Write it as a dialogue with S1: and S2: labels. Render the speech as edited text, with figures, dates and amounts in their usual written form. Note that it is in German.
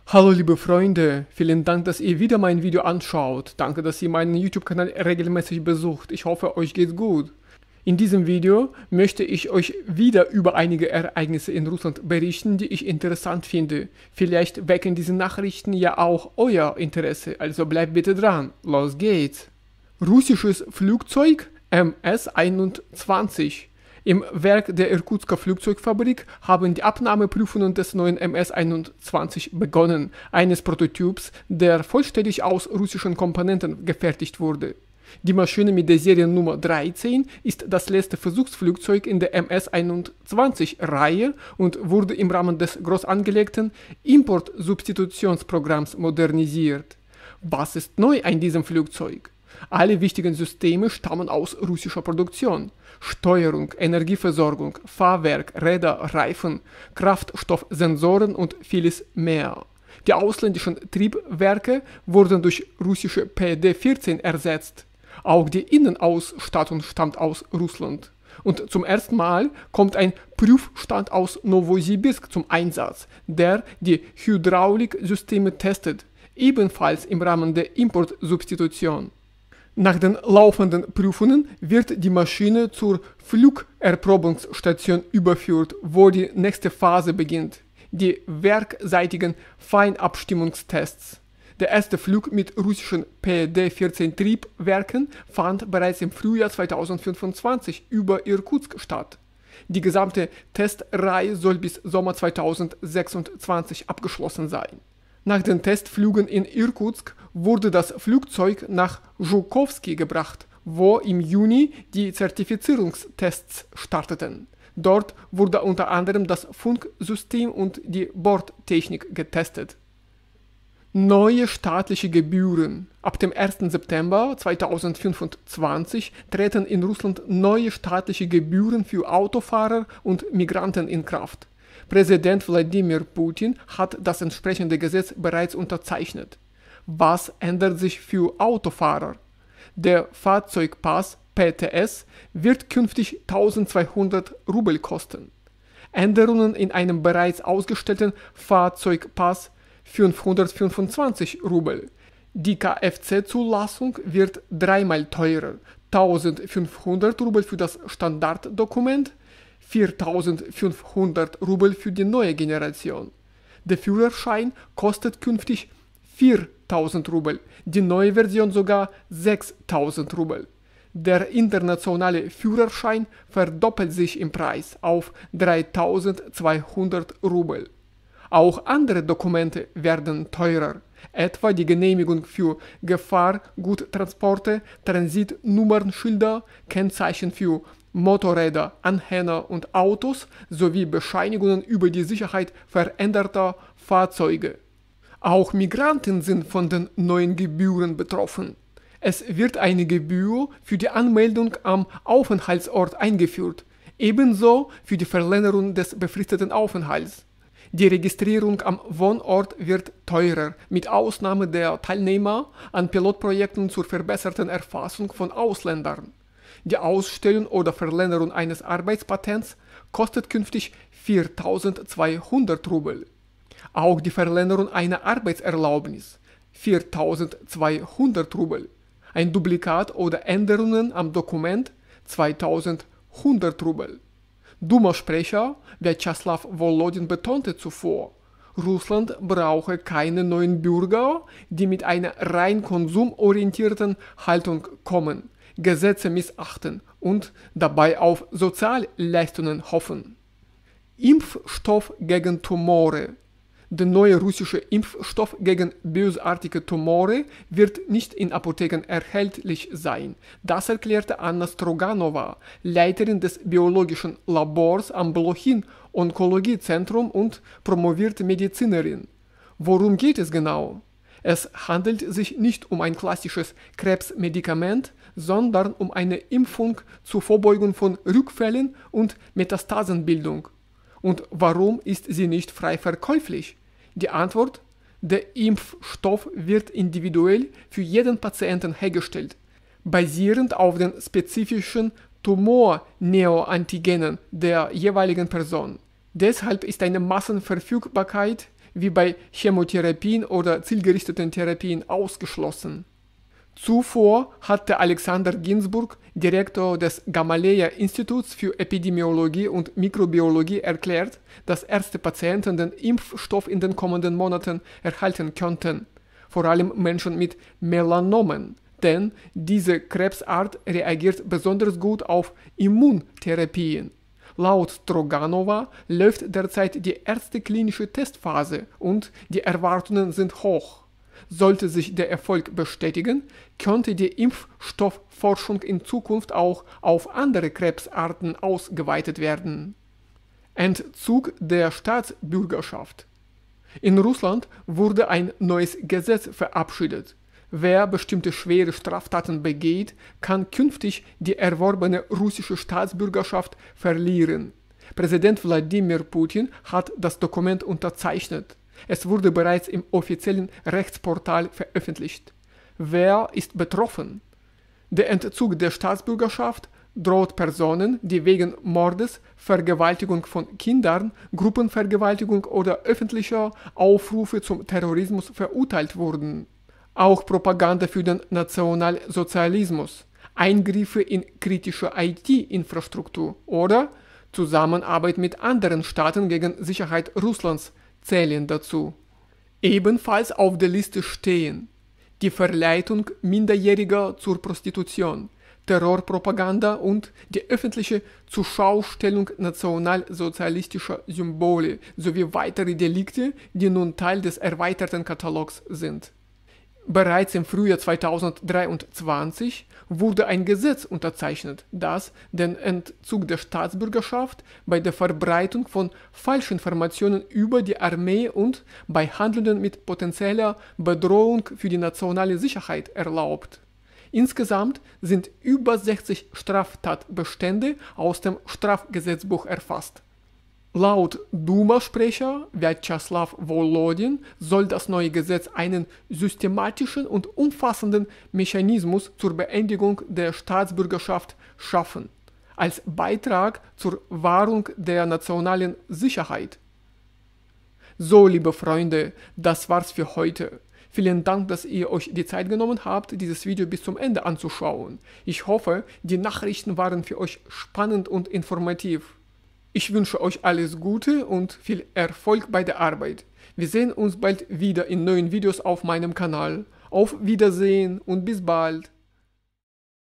S1: Hallo liebe Freunde, vielen Dank, dass ihr wieder mein Video anschaut. Danke, dass ihr meinen YouTube-Kanal regelmäßig besucht. Ich hoffe, euch geht's gut. In diesem Video möchte ich euch wieder über einige Ereignisse in Russland berichten, die ich interessant finde. Vielleicht wecken diese Nachrichten ja auch euer Interesse, also bleibt bitte dran. Los geht's! Russisches Flugzeug MS-21. Im Werk der Irkutsker Flugzeugfabrik haben die Abnahmeprüfungen des neuen MS-21 begonnen, eines Prototyps, der vollständig aus russischen Komponenten gefertigt wurde. Die Maschine mit der Seriennummer 13 ist das letzte Versuchsflugzeug in der MS-21-Reihe und wurde im Rahmen des groß angelegten Importsubstitutionsprogramms modernisiert. Was ist neu an diesem Flugzeug? Alle wichtigen Systeme stammen aus russischer Produktion. Steuerung, Energieversorgung, Fahrwerk, Räder, Reifen, Kraftstoffsensoren und vieles mehr. Die ausländischen Triebwerke wurden durch russische PD-14 ersetzt. Auch die Innenausstattung stammt aus Russland. Und zum ersten Mal kommt ein Prüfstand aus Nowosibirsk zum Einsatz, der die Hydrauliksysteme testet, ebenfalls im Rahmen der Importsubstitution. Nach den laufenden Prüfungen wird die Maschine zur Flugerprobungsstation überführt, wo die nächste Phase beginnt, die werkseitigen Feinabstimmungstests. Der erste Flug mit russischen PD-14 Triebwerken fand bereits im Frühjahr 2025 über Irkutsk statt. Die gesamte Testreihe soll bis Sommer 2026 abgeschlossen sein. Nach den Testflügen in Irkutsk wurde das Flugzeug nach Zhukovsky gebracht, wo im Juni die Zertifizierungstests starteten. Dort wurde unter anderem das Funksystem und die Bordtechnik getestet. Neue staatliche Gebühren. Ab dem 1. September 2025 treten in Russland neue staatliche Gebühren für Autofahrer und Migranten in Kraft. Präsident Wladimir Putin hat das entsprechende Gesetz bereits unterzeichnet. Was ändert sich für Autofahrer? Der Fahrzeugpass PTS wird künftig 1200 Rubel kosten. Änderungen in einem bereits ausgestellten Fahrzeugpass 525 Rubel. Die Kfz-Zulassung wird dreimal teurer, 1500 Rubel für das Standarddokument, 4500 Rubel für die neue Generation. Der Führerschein kostet künftig 4000 Rubel, die neue Version sogar 6000 Rubel. Der internationale Führerschein verdoppelt sich im Preis auf 3200 Rubel. Auch andere Dokumente werden teurer, etwa die Genehmigung für Gefahrguttransporte, Transitnummernschilder, Kennzeichen für Motorräder, Anhänger und Autos sowie Bescheinigungen über die Sicherheit veränderter Fahrzeuge. Auch Migranten sind von den neuen Gebühren betroffen. Es wird eine Gebühr für die Anmeldung am Aufenthaltsort eingeführt, ebenso für die Verlängerung des befristeten Aufenthalts. Die Registrierung am Wohnort wird teurer, mit Ausnahme der Teilnehmer an Pilotprojekten zur verbesserten Erfassung von Ausländern. Die Ausstellung oder Verlängerung eines Arbeitspatents kostet künftig 4200 Rubel. Auch die Verlängerung einer Arbeitserlaubnis 4200 Rubel. Ein Duplikat oder Änderungen am Dokument 2100 Rubel. Duma-Sprecher Vyacheslav Volodin betonte zuvor, Russland brauche keine neuen Bürger, die mit einer rein konsumorientierten Haltung kommen, Gesetze missachten und dabei auf Sozialleistungen hoffen. Impfstoff gegen Tumore. Der neue russische Impfstoff gegen bösartige Tumore wird nicht in Apotheken erhältlich sein. Das erklärte Anna Stroganova, Leiterin des biologischen Labors am Blochin-Onkologiezentrum und promovierte Medizinerin. Worum geht es genau? Es handelt sich nicht um ein klassisches Krebsmedikament, sondern um eine Impfung zur Vorbeugung von Rückfällen und Metastasenbildung. Und warum ist sie nicht frei verkäuflich? Die Antwort: Der Impfstoff wird individuell für jeden Patienten hergestellt, basierend auf den spezifischen Tumorneoantigenen der jeweiligen Person. Deshalb ist eine Massenverfügbarkeit wie bei Chemotherapien oder zielgerichteten Therapien ausgeschlossen. Zuvor hatte Alexander Ginzburg, Direktor des Gamaleya-Instituts für Epidemiologie und Mikrobiologie, erklärt, dass erste Patienten den Impfstoff in den kommenden Monaten erhalten könnten, vor allem Menschen mit Melanomen, denn diese Krebsart reagiert besonders gut auf Immuntherapien. Laut Stroganova läuft derzeit die erste klinische Testphase und die Erwartungen sind hoch. Sollte sich der Erfolg bestätigen, könnte die Impfstoffforschung in Zukunft auch auf andere Krebsarten ausgeweitet werden. Entzug der Staatsbürgerschaft. In Russland wurde ein neues Gesetz verabschiedet. Wer bestimmte schwere Straftaten begeht, kann künftig die erworbene russische Staatsbürgerschaft verlieren. Präsident Wladimir Putin hat das Dokument unterzeichnet. Es wurde bereits im offiziellen Rechtsportal veröffentlicht. Wer ist betroffen? Der Entzug der Staatsbürgerschaft droht Personen, die wegen Mordes, Vergewaltigung von Kindern, Gruppenvergewaltigung oder öffentlicher Aufrufe zum Terrorismus verurteilt wurden. Auch Propaganda für den Nationalsozialismus, Eingriffe in kritische IT-Infrastruktur oder Zusammenarbeit mit anderen Staaten gegen Sicherheit Russlands zählen dazu. Ebenfalls auf der Liste stehen die Verleitung Minderjähriger zur Prostitution, Terrorpropaganda und die öffentliche Zurschaustellung nationalsozialistischer Symbole sowie weitere Delikte, die nun Teil des erweiterten Katalogs sind. Bereits im Frühjahr 2023 wurde ein Gesetz unterzeichnet, das den Entzug der Staatsbürgerschaft bei der Verbreitung von Falschinformationen über die Armee und bei Handlungen mit potenzieller Bedrohung für die nationale Sicherheit erlaubt. Insgesamt sind über 60 Straftatbestände aus dem Strafgesetzbuch erfasst. Laut Duma-Sprecher Vyacheslav Volodin soll das neue Gesetz einen systematischen und umfassenden Mechanismus zur Beendigung der Staatsbürgerschaft schaffen, als Beitrag zur Wahrung der nationalen Sicherheit. So, liebe Freunde, das war's für heute. Vielen Dank, dass ihr euch die Zeit genommen habt, dieses Video bis zum Ende anzuschauen. Ich hoffe, die Nachrichten waren für euch spannend und informativ. Ich wünsche euch alles Gute und viel Erfolg bei der Arbeit. Wir sehen uns bald wieder in neuen Videos auf meinem Kanal. Auf Wiedersehen und bis bald.